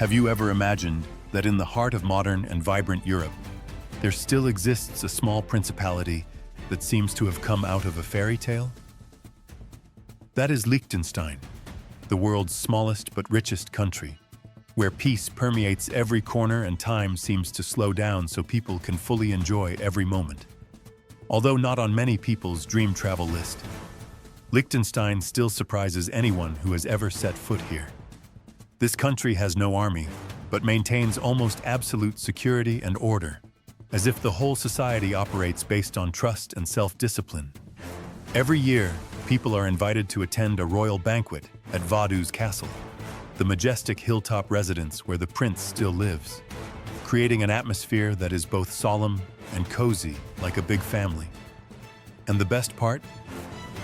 Have you ever imagined that in the heart of modern and vibrant Europe, there still exists a small principality that seems to have come out of a fairy tale? That is Liechtenstein, the world's smallest but richest country, where peace permeates every corner and time seems to slow down so people can fully enjoy every moment. Although not on many people's dream travel list, Liechtenstein still surprises anyone who has ever set foot here. This country has no army, but maintains almost absolute security and order, as if the whole society operates based on trust and self-discipline. Every year, people are invited to attend a royal banquet at Vaduz Castle, the majestic hilltop residence where the prince still lives, creating an atmosphere that is both solemn and cozy, like a big family. And the best part?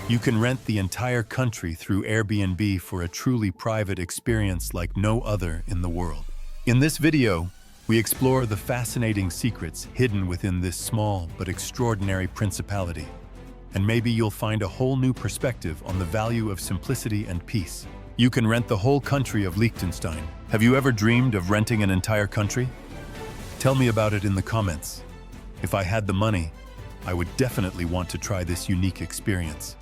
You can rent the entire country through Airbnb for a truly private experience like no other in the world. In this video, we explore the fascinating secrets hidden within this small but extraordinary principality. And maybe you'll find a whole new perspective on the value of simplicity and peace. You can rent the whole country of Liechtenstein. Have you ever dreamed of renting an entire country? Tell me about it in the comments. If I had the money, I would definitely want to try this unique experience.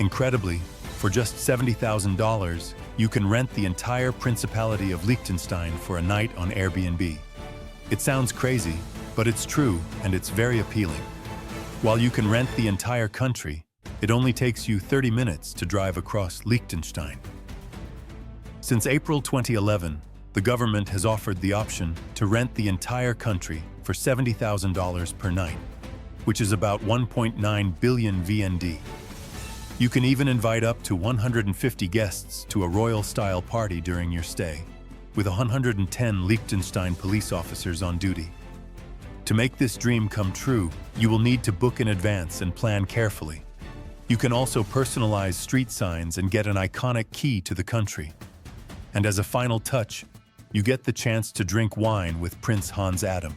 Incredibly, for just $70,000, you can rent the entire Principality of Liechtenstein for a night on Airbnb. It sounds crazy, but it's true and it's very appealing. While you can rent the entire country, it only takes you 30 minutes to drive across Liechtenstein. Since April 2011, the government has offered the option to rent the entire country for $70,000 per night, which is about 1.9 billion VND. You can even invite up to 150 guests to a royal-style party during your stay, with 110 Liechtenstein police officers on duty. To make this dream come true, you will need to book in advance and plan carefully. You can also personalize street signs and get an iconic key to the country. And as a final touch, you get the chance to drink wine with Prince Hans Adam.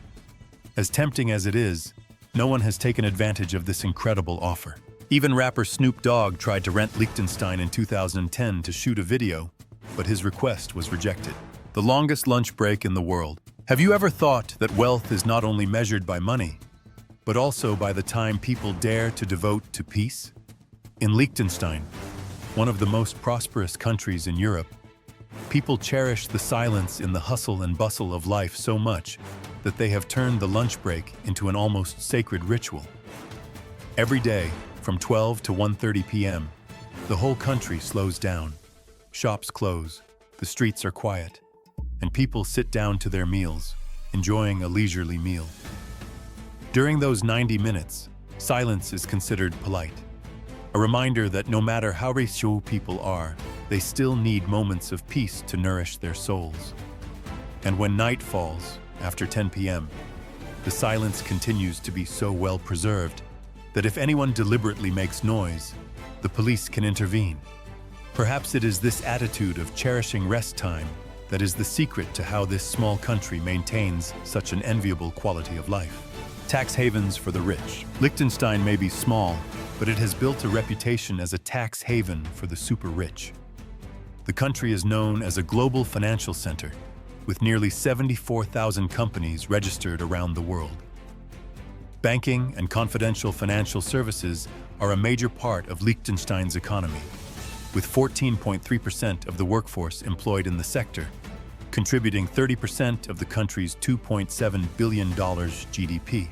As tempting as it is, no one has taken advantage of this incredible offer. Even rapper Snoop Dogg tried to rent Liechtenstein in 2010 to shoot a video, but his request was rejected. The longest lunch break in the world. Have you ever thought that wealth is not only measured by money, but also by the time people dare to devote to peace? In Liechtenstein, one of the most prosperous countries in Europe, people cherish the silence in the hustle and bustle of life so much that they have turned the lunch break into an almost sacred ritual. Every day, from 12 to 1:30 p.m., the whole country slows down. Shops close, the streets are quiet, and people sit down to their meals, enjoying a leisurely meal. During those 90 minutes, silence is considered polite, a reminder that no matter how rich people are, they still need moments of peace to nourish their souls. And when night falls, after 10 p.m., the silence continues to be so well preserved that if anyone deliberately makes noise, the police can intervene. Perhaps it is this attitude of cherishing rest time that is the secret to how this small country maintains such an enviable quality of life. Tax havens for the rich. Liechtenstein may be small, but it has built a reputation as a tax haven for the super rich. The country is known as a global financial center, with nearly 74,000 companies registered around the world. Banking and confidential financial services are a major part of Liechtenstein's economy, with 14.3% of the workforce employed in the sector, contributing 30% of the country's $2.7 billion GDP.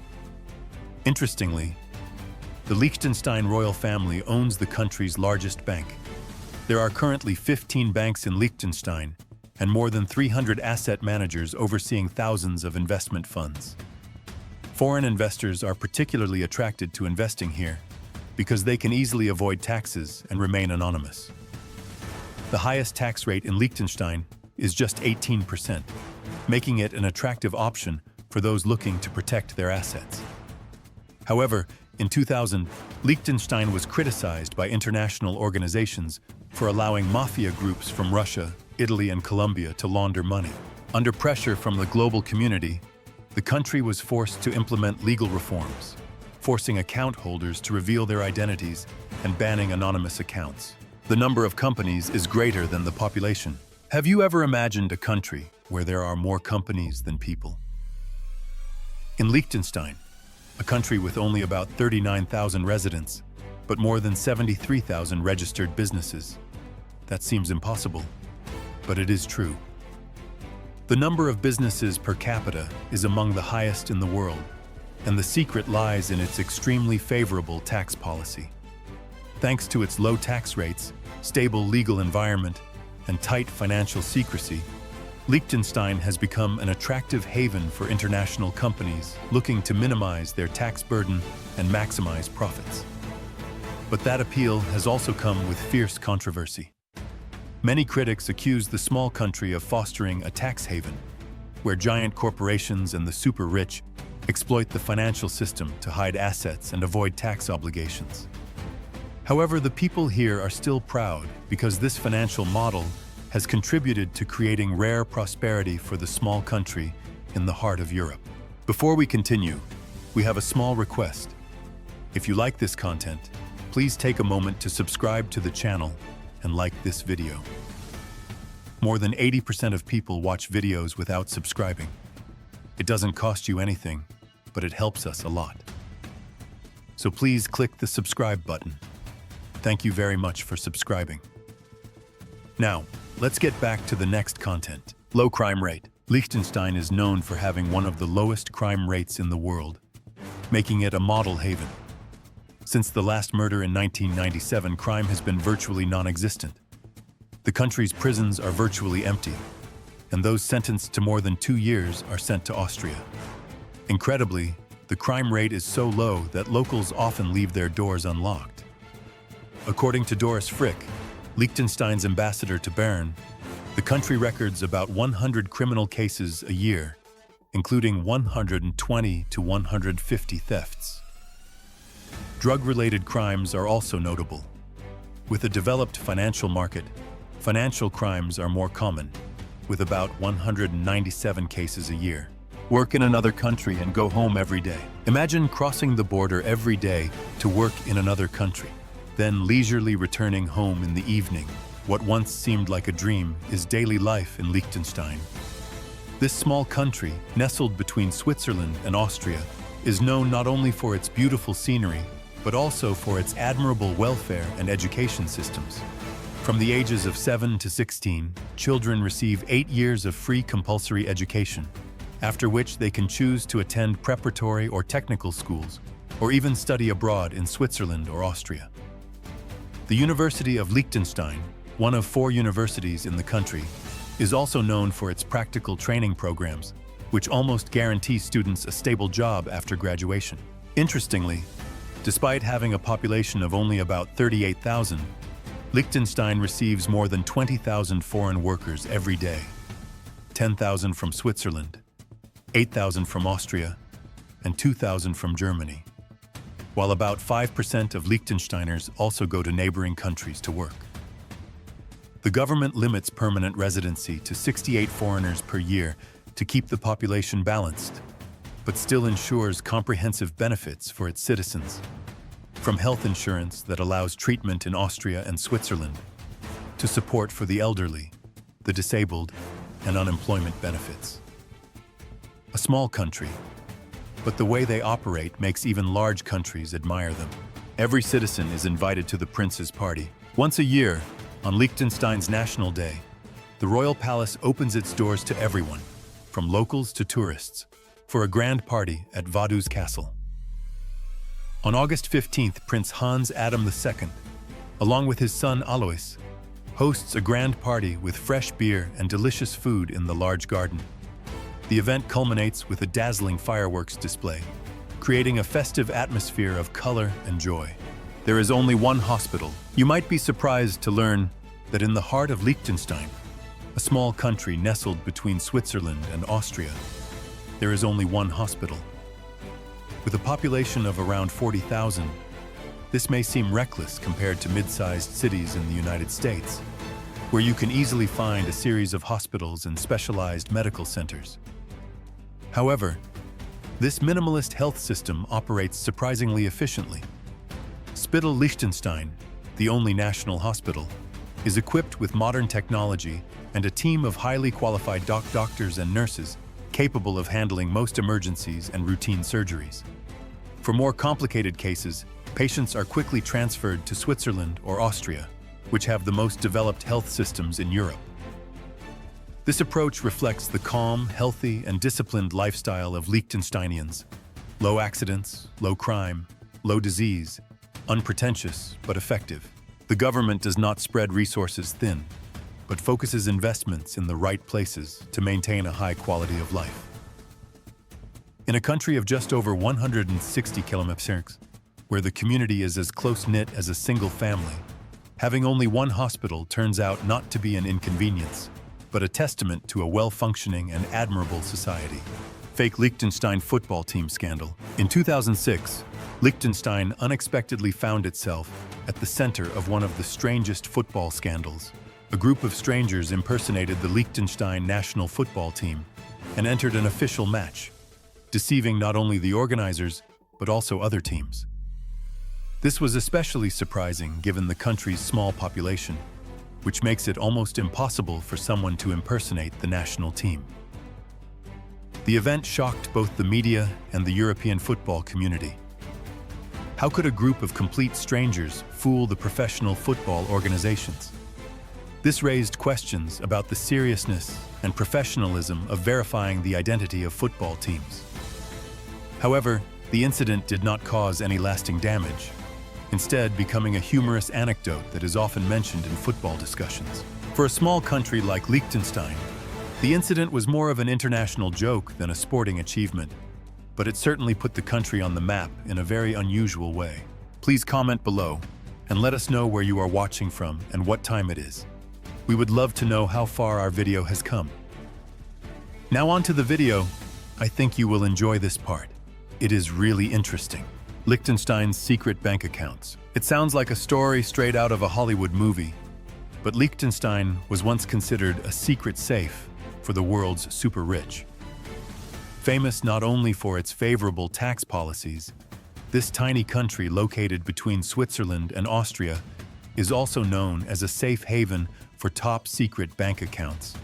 Interestingly, the Liechtenstein royal family owns the country's largest bank. There are currently 15 banks in Liechtenstein and more than 300 asset managers overseeing thousands of investment funds. Foreign investors are particularly attracted to investing here because they can easily avoid taxes and remain anonymous. The highest tax rate in Liechtenstein is just 18%, making it an attractive option for those looking to protect their assets. However, in 2000, Liechtenstein was criticized by international organizations for allowing mafia groups from Russia, Italy, and Colombia to launder money. Under pressure from the global community, the country was forced to implement legal reforms, forcing account holders to reveal their identities and banning anonymous accounts. The number of companies is greater than the population. Have you ever imagined a country where there are more companies than people. In Liechtenstein, a country with only about 39,000 residents, but more than 73,000 registered businesses. That seems impossible, but it is true. The number of businesses per capita is among the highest in the world, and the secret lies in its extremely favorable tax policy. Thanks to its low tax rates, stable legal environment, and tight financial secrecy, Liechtenstein has become an attractive haven for international companies looking to minimize their tax burden and maximize profits. But that appeal has also come with fierce controversy. Many critics accuse the small country of fostering a tax haven, where giant corporations and the super-rich exploit the financial system to hide assets and avoid tax obligations. However, the people here are still proud because this financial model has contributed to creating rare prosperity for the small country in the heart of Europe. Before we continue, we have a small request. If you like this content, please take a moment to subscribe to the channel and like this video. More than 80% of people watch videos without subscribing. It doesn't cost you anything, but it helps us a lot. So please click the subscribe button. Thank you very much for subscribing. Now, let's get back to the next content. Low crime rate. Liechtenstein is known for having one of the lowest crime rates in the world, making it a model haven. Since the last murder in 1997, crime has been virtually non-existent. The country's prisons are virtually empty, and those sentenced to more than 2 years are sent to Austria. Incredibly, the crime rate is so low that locals often leave their doors unlocked. According to Doris Frick, Liechtenstein's ambassador to Bern, the country records about 100 criminal cases a year, including 120 to 150 thefts. Drug-related crimes are also notable. With a developed financial market, financial crimes are more common, with about 197 cases a year. Work in another country and go home every day. Imagine crossing the border every day to work in another country, then leisurely returning home in the evening. What once seemed like a dream is daily life in Liechtenstein. This small country, nestled between Switzerland and Austria, is known not only for its beautiful scenery, but also for its admirable welfare and education systems. From the ages of 7 to 16, children receive 8 years of free compulsory education, after which they can choose to attend preparatory or technical schools, or even study abroad in Switzerland or Austria. The University of Liechtenstein, one of 4 universities in the country, is also known for its practical training programs, which almost guarantee students a stable job after graduation. Interestingly, despite having a population of only about 38,000, Liechtenstein receives more than 20,000 foreign workers every day, 10,000 from Switzerland, 8,000 from Austria, and 2,000 from Germany, while about 5% of Liechtensteiners also go to neighboring countries to work. The government limits permanent residency to 68 foreigners per year to keep the population balanced, but still ensures comprehensive benefits for its citizens, from health insurance that allows treatment in Austria and Switzerland, to support for the elderly, the disabled, and unemployment benefits. A small country, but the way they operate makes even large countries admire them. Every citizen is invited to the prince's party. Once a year, on Liechtenstein's National Day, the royal palace opens its doors to everyone, from locals to tourists, for a grand party at Vaduz Castle. On August 15th, Prince Hans Adam II, along with his son Alois, hosts a grand party with fresh beer and delicious food in the large garden. The event culminates with a dazzling fireworks display, creating a festive atmosphere of color and joy. There is only one hospital. You might be surprised to learn that in the heart of Liechtenstein, a small country nestled between Switzerland and Austria, there is only one hospital. With a population of around 40,000, this may seem reckless compared to mid-sized cities in the United States, where you can easily find a series of hospitals and specialized medical centers. However, this minimalist health system operates surprisingly efficiently. Spital Liechtenstein, the only national hospital, is equipped with modern technology and a team of highly qualified doctors and nurses capable of handling most emergencies and routine surgeries. For more complicated cases, patients are quickly transferred to Switzerland or Austria, which have the most developed health systems in Europe. This approach reflects the calm, healthy, and disciplined lifestyle of Liechtensteinians. Low accidents, low crime, low disease, unpretentious but effective. The government does not spread resources thin, but focuses investments in the right places to maintain a high quality of life. In a country of just over 160 kilometers, where the community is as close-knit as a single family, having only one hospital turns out not to be an inconvenience, but a testament to a well-functioning and admirable society. Fake Liechtenstein football team scandal. In 2006, Liechtenstein unexpectedly found itself at the center of one of the strangest football scandals. A group of strangers impersonated the Liechtenstein national football team and entered an official match, deceiving not only the organizers, but also other teams. This was especially surprising given the country's small population, which makes it almost impossible for someone to impersonate the national team. The event shocked both the media and the European football community. How could a group of complete strangers fool the professional football organizations? This raised questions about the seriousness and professionalism of verifying the identity of football teams. However, the incident did not cause any lasting damage, instead becoming a humorous anecdote that is often mentioned in football discussions. For a small country like Liechtenstein, the incident was more of an international joke than a sporting achievement, but it certainly put the country on the map in a very unusual way. Please comment below and let us know where you are watching from and what time it is. We would love to know how far our video has come. Now on to the video. I think you will enjoy this part. It is really interesting. Liechtenstein's secret bank accounts. It sounds like a story straight out of a Hollywood movie, but Liechtenstein was once considered a secret safe for the world's super rich. Famous not only for its favorable tax policies, this tiny country located between Switzerland and Austria is also known as a safe haven for top-secret bank accounts,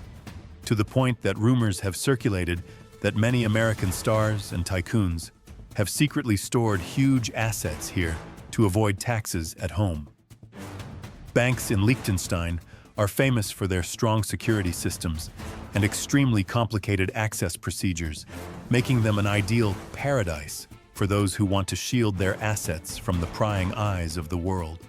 to the point that rumors have circulated that many American stars and tycoons have secretly stored huge assets here to avoid taxes at home. Banks in Liechtenstein are famous for their strong security systems and extremely complicated access procedures, making them an ideal paradise for those who want to shield their assets from the prying eyes of the world.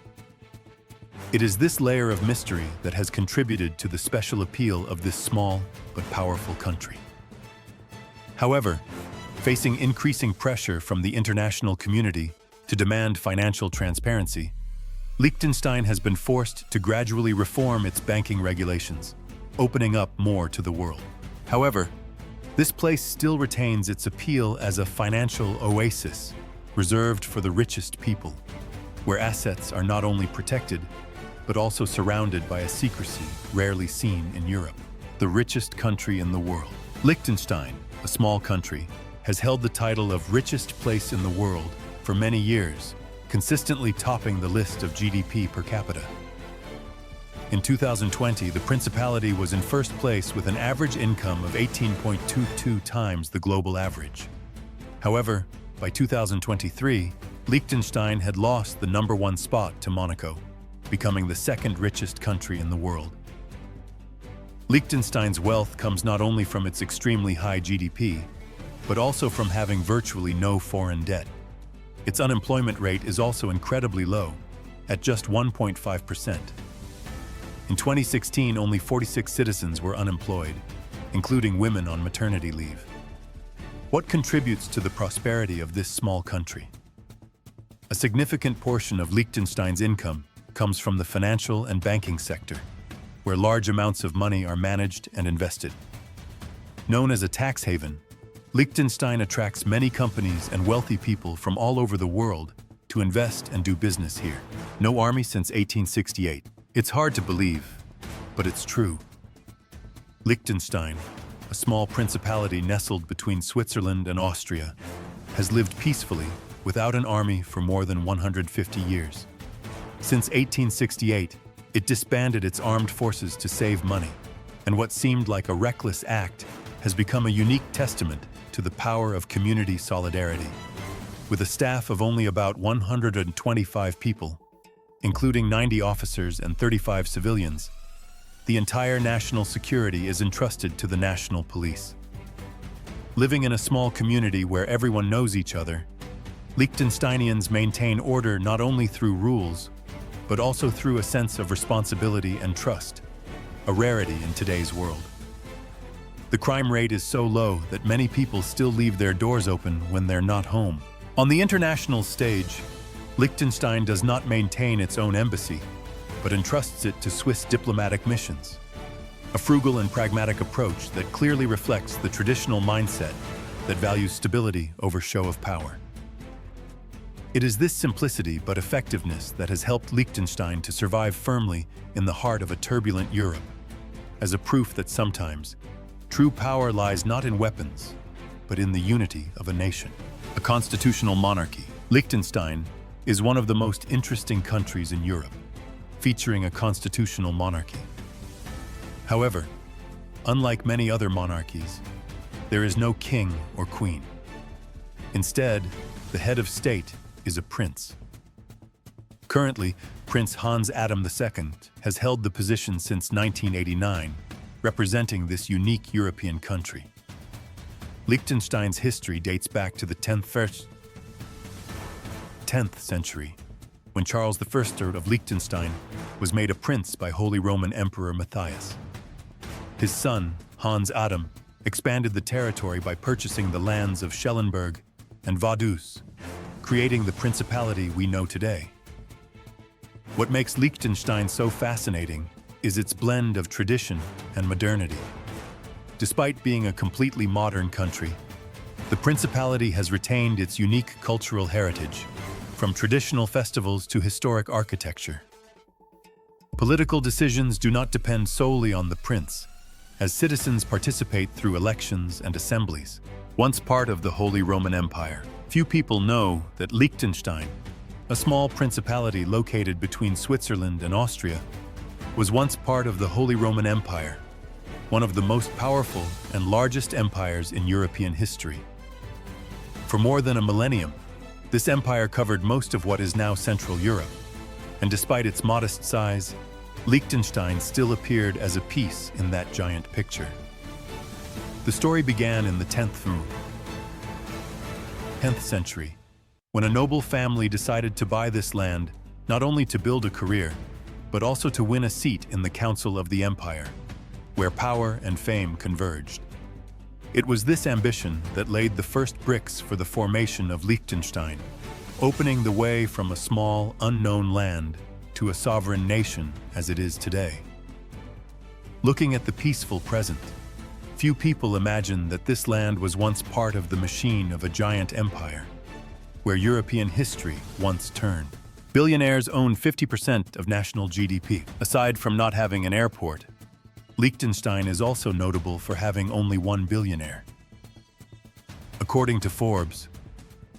It is this layer of mystery that has contributed to the special appeal of this small but powerful country. However, facing increasing pressure from the international community to demand financial transparency, Liechtenstein has been forced to gradually reform its banking regulations, opening up more to the world. However, this place still retains its appeal as a financial oasis reserved for the richest people, where assets are not only protected, but also surrounded by a secrecy rarely seen in Europe. The richest country in the world. Liechtenstein, a small country, has held the title of richest place in the world for many years, consistently topping the list of GDP per capita. In 2020, the principality was in first place with an average income of 18.22 times the global average. However, by 2023, Liechtenstein had lost the #1 spot to Monaco, becoming the second richest country in the world. Liechtenstein's wealth comes not only from its extremely high GDP, but also from having virtually no foreign debt. Its unemployment rate is also incredibly low, at just 1.5%. In 2016, only 46 citizens were unemployed, including women on maternity leave. What contributes to the prosperity of this small country? A significant portion of Liechtenstein's income comes from the financial and banking sector, where large amounts of money are managed and invested. Known as a tax haven, Liechtenstein attracts many companies and wealthy people from all over the world to invest and do business here. No army since 1868. It's hard to believe, but it's true. Liechtenstein, a small principality nestled between Switzerland and Austria, has lived peacefully without an army for more than 150 years. Since 1868, It disbanded its armed forces to save money, and what seemed like a reckless act has become a unique testament to the power of community solidarity. With a staff of only about 125 people, including 90 officers and 35 civilians, the entire national security is entrusted to the national police. Living in a small community where everyone knows each other, Liechtensteinians maintain order not only through rules, but also through a sense of responsibility and trust, a rarity in today's world. The crime rate is so low that many people still leave their doors open when they're not home. On the international stage, Liechtenstein does not maintain its own embassy, but entrusts it to Swiss diplomatic missions. A frugal and pragmatic approach that clearly reflects the traditional mindset that values stability over show of power. It is this simplicity but effectiveness that has helped Liechtenstein to survive firmly in the heart of a turbulent Europe, as a proof that sometimes true power lies not in weapons, but in the unity of a nation. A constitutional monarchy, Liechtenstein is one of the most interesting countries in Europe, featuring a constitutional monarchy. However, unlike many other monarchies, there is no king or queen. Instead, the head of state is a prince. Currently, Prince Hans Adam II has held the position since 1989, representing this unique European country. Liechtenstein's history dates back to the 10th century, when Charles I of Liechtenstein was made a prince by Holy Roman Emperor Matthias. His son, Hans Adam, expanded the territory by purchasing the lands of Schellenberg and Vaduz, creating the principality we know today. What makes Liechtenstein so fascinating is its blend of tradition and modernity. Despite being a completely modern country, the principality has retained its unique cultural heritage, from traditional festivals to historic architecture. Political decisions do not depend solely on the prince, as citizens participate through elections and assemblies. Once part of the Holy Roman Empire, few people know that Liechtenstein, a small principality located between Switzerland and Austria, was once part of the Holy Roman Empire, one of the most powerful and largest empires in European history. For more than a millennium, this empire covered most of what is now Central Europe, and despite its modest size, Liechtenstein still appeared as a piece in that giant picture. The story began in the 10th century, when a noble family decided to buy this land not only to build a career, but also to win a seat in the Council of the Empire, where power and fame converged. It was this ambition that laid the first bricks for the formation of Liechtenstein, opening the way from a small, unknown land to a sovereign nation as it is today. Looking at the peaceful present, few people imagine that this land was once part of the machine of a giant empire, where European history once turned. Billionaires own 50% of national GDP. Aside from not having an airport, Liechtenstein is also notable for having only one billionaire. According to Forbes,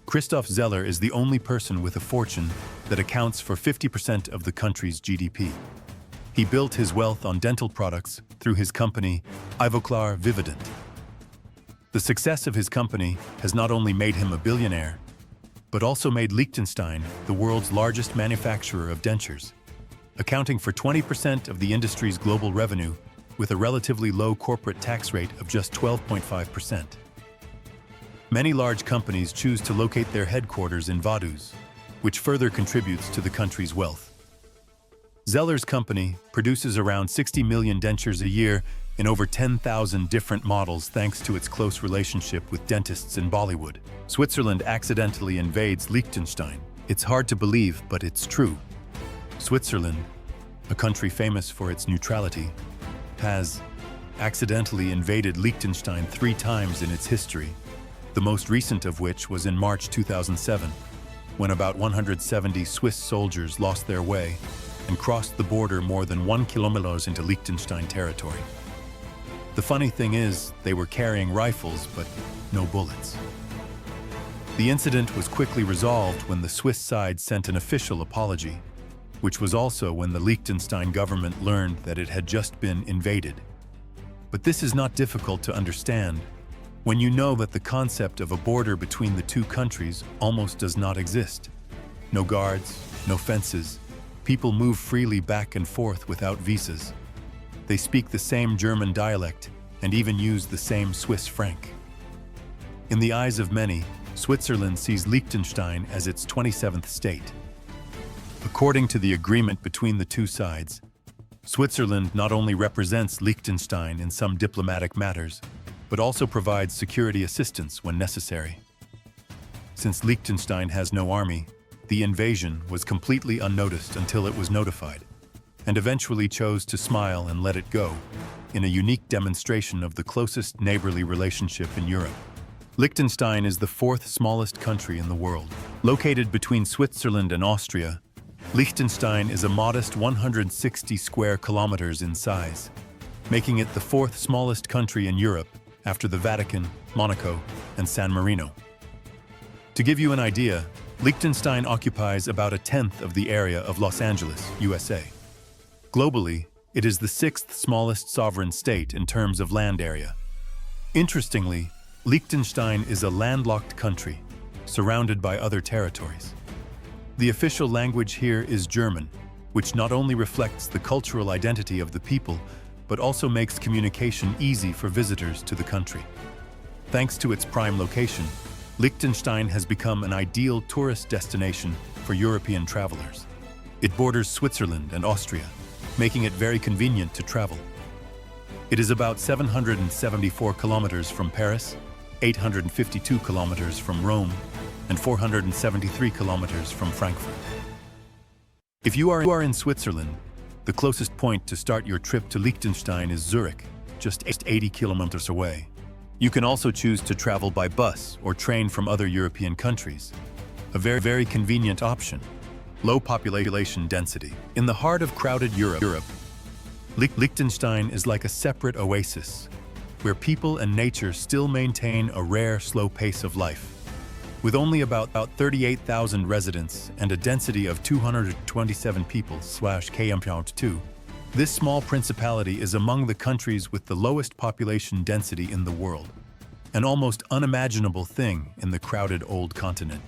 Christoph Zeller is the only person with a fortune that accounts for 50% of the country's GDP. He built his wealth on dental products through his company, Ivoclar Vivident. The success of his company has not only made him a billionaire, but also made Liechtenstein the world's largest manufacturer of dentures, accounting for 20% of the industry's global revenue with a relatively low corporate tax rate of just 12.5%. Many large companies choose to locate their headquarters in Vaduz, which further contributes to the country's wealth. Zeller's company produces around 60 million dentures a year in over 10,000 different models thanks to its close relationship with dentists in Bollywood. Switzerland accidentally invades Liechtenstein. It's hard to believe, but it's true. Switzerland, a country famous for its neutrality, has accidentally invaded Liechtenstein 3 times in its history, the most recent of which was in March 2007, when about 170 Swiss soldiers lost their way and crossed the border more than 1 kilometer into Liechtenstein territory. The funny thing is, they were carrying rifles, but no bullets. The incident was quickly resolved when the Swiss side sent an official apology, which was also when the Liechtenstein government learned that it had just been invaded. But this is not difficult to understand when you know that the concept of a border between the two countries almost does not exist. No guards, no fences. People move freely back and forth without visas. They speak the same German dialect and even use the same Swiss franc. In the eyes of many, Switzerland sees Liechtenstein as its 27th state. According to the agreement between the two sides, Switzerland not only represents Liechtenstein in some diplomatic matters, but also provides security assistance when necessary. Since Liechtenstein has no army, the invasion was completely unnoticed until it was notified, and eventually chose to smile and let it go, in a unique demonstration of the closest neighborly relationship in Europe. Liechtenstein is the fourth smallest country in the world. Located between Switzerland and Austria, Liechtenstein is a modest 160 square kilometers in size, making it the fourth smallest country in Europe after the Vatican, Monaco, and San Marino. To give you an idea, Liechtenstein occupies about a tenth of the area of Los Angeles, USA. Globally, it is the sixth smallest sovereign state in terms of land area. Interestingly, Liechtenstein is a landlocked country, surrounded by other territories. The official language here is German, which not only reflects the cultural identity of the people, but also makes communication easy for visitors to the country. Thanks to its prime location, Liechtenstein has become an ideal tourist destination for European travelers. It borders Switzerland and Austria, making it very convenient to travel. It is about 774 kilometers from Paris, 852 kilometers from Rome, and 473 kilometers from Frankfurt. If you are in Switzerland, the closest point to start your trip to Liechtenstein is Zurich, just 80 kilometers away. You can also choose to travel by bus or train from other European countries. A very convenient option. Low population density. In the heart of crowded Europe, Liechtenstein is like a separate oasis, where people and nature still maintain a rare, slow pace of life. With only about 38,000 residents and a density of 227 people/km², this small principality is among the countries with the lowest population density in the world, an almost unimaginable thing in the crowded old continent.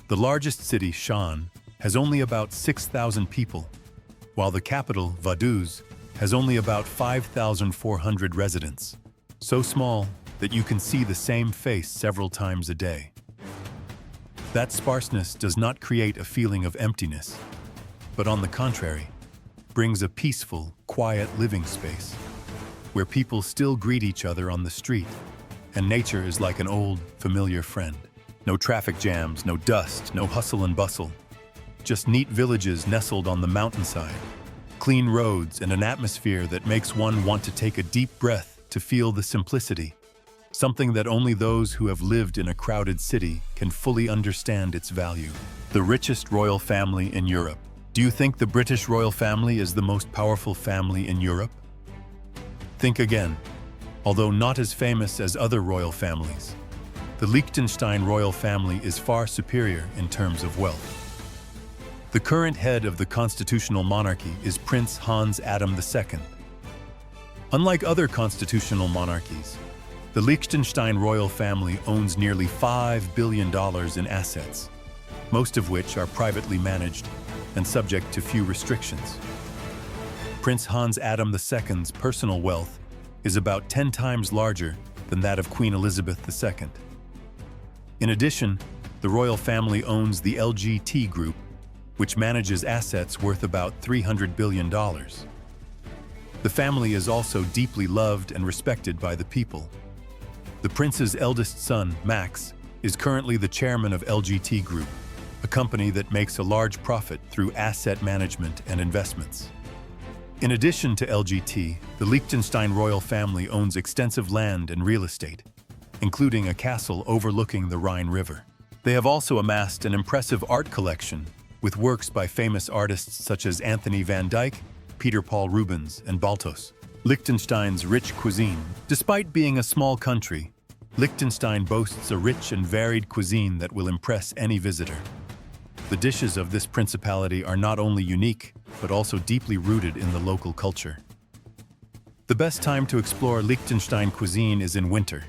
The largest city, Schaan, has only about 6,000 people, while the capital, Vaduz, has only about 5,400 residents, so small that you can see the same face several times a day. That sparseness does not create a feeling of emptiness, but on the contrary, brings a peaceful, quiet living space, where people still greet each other on the street, and nature is like an old, familiar friend. No traffic jams, no dust, no hustle and bustle. Just neat villages nestled on the mountainside, clean roads, and an atmosphere that makes one want to take a deep breath to feel the simplicity, something that only those who have lived in a crowded city can fully understand its value. The richest royal family in Europe. Do you think the British royal family is the most powerful family in Europe? Think again. Although not as famous as other royal families, the Liechtenstein royal family is far superior in terms of wealth. The current head of the constitutional monarchy is Prince Hans Adam II. Unlike other constitutional monarchies, the Liechtenstein royal family owns nearly $5 billion in assets, most of which are privately managed and subject to few restrictions. Prince Hans Adam II's personal wealth is about 10 times larger than that of Queen Elizabeth II. In addition, the royal family owns the LGT Group, which manages assets worth about $300 billion. The family is also deeply loved and respected by the people. The prince's eldest son, Max, is currently the chairman of LGT Group, a company that makes a large profit through asset management and investments. In addition to LGT, the Liechtenstein royal family owns extensive land and real estate, including a castle overlooking the Rhine River. They have also amassed an impressive art collection with works by famous artists such as Anthony van Dyck, Peter Paul Rubens, and Balthus. Liechtenstein's rich cuisine. Despite being a small country, Liechtenstein boasts a rich and varied cuisine that will impress any visitor. The dishes of this principality are not only unique, but also deeply rooted in the local culture. The best time to explore Liechtenstein cuisine is in winter,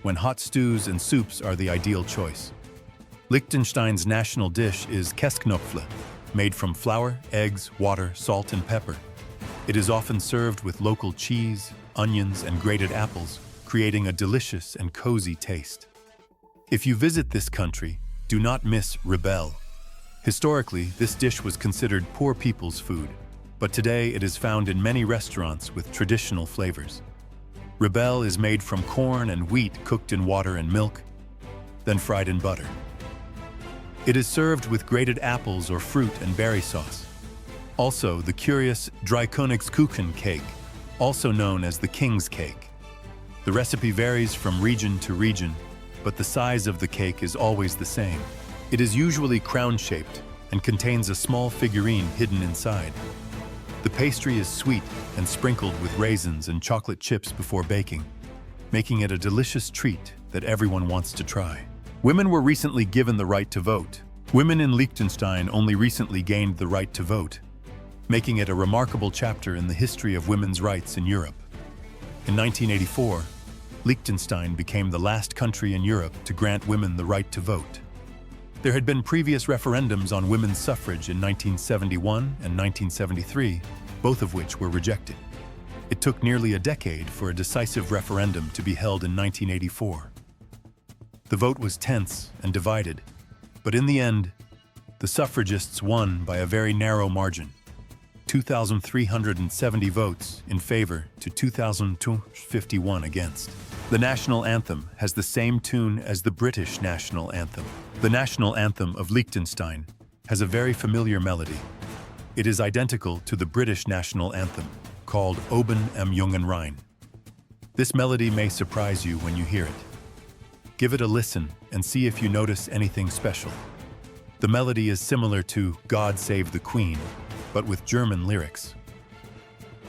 when hot stews and soups are the ideal choice. Liechtenstein's national dish is Käsknöpfle, made from flour, eggs, water, salt, and pepper. It is often served with local cheese, onions, and grated apples, creating a delicious and cozy taste. If you visit this country, do not miss Rebelle. Historically, this dish was considered poor people's food, but today it is found in many restaurants with traditional flavors. Rebelle is made from corn and wheat cooked in water and milk, then fried in butter. It is served with grated apples or fruit and berry sauce. Also, the curious Dreikönigskuchen cake, also known as the King's Cake. The recipe varies from region to region, but the size of the cake is always the same. It is usually crown-shaped and contains a small figurine hidden inside. The pastry is sweet and sprinkled with raisins and chocolate chips before baking, making it a delicious treat that everyone wants to try. Women were recently given the right to vote. Women in Liechtenstein only recently gained the right to vote, making it a remarkable chapter in the history of women's rights in Europe. In 1984, Liechtenstein became the last country in Europe to grant women the right to vote. There had been previous referendums on women's suffrage in 1971 and 1973, both of which were rejected. It took nearly a decade for a decisive referendum to be held in 1984. The vote was tense and divided, but in the end, the suffragists won by a very narrow margin, 2,370 votes in favor to 2,251 against. The national anthem has the same tune as the British national anthem. The national anthem of Liechtenstein has a very familiar melody. It is identical to the British national anthem, called Oben am Jungen Rhein. This melody may surprise you when you hear it. Give it a listen and see if you notice anything special. The melody is similar to God Save the Queen, but with German lyrics.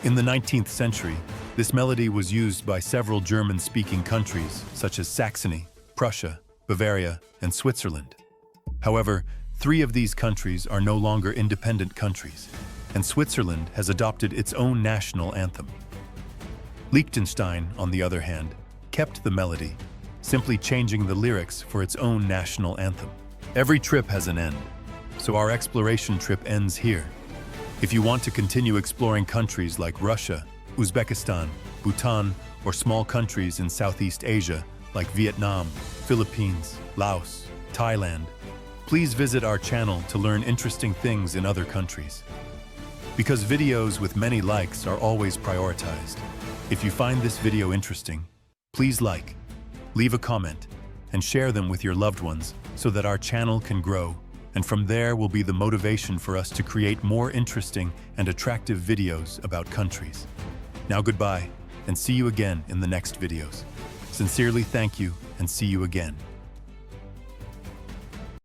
In the 19th century, this melody was used by several German-speaking countries, such as Saxony, Prussia, Bavaria, and Switzerland. However, 3 of these countries are no longer independent countries, and Switzerland has adopted its own national anthem. Liechtenstein, on the other hand, kept the melody, simply changing the lyrics for its own national anthem. Every trip has an end, so our exploration trip ends here. If you want to continue exploring countries like Russia, Uzbekistan, Bhutan, or small countries in Southeast Asia like Vietnam, Philippines, Laos, Thailand, please visit our channel to learn interesting things in other countries. Because videos with many likes are always prioritized. If you find this video interesting, please like, leave a comment, and share them with your loved ones so that our channel can grow, and from there will be the motivation for us to create more interesting and attractive videos about countries. Now goodbye, and see you again in the next videos. Sincerely thank you, and see you again.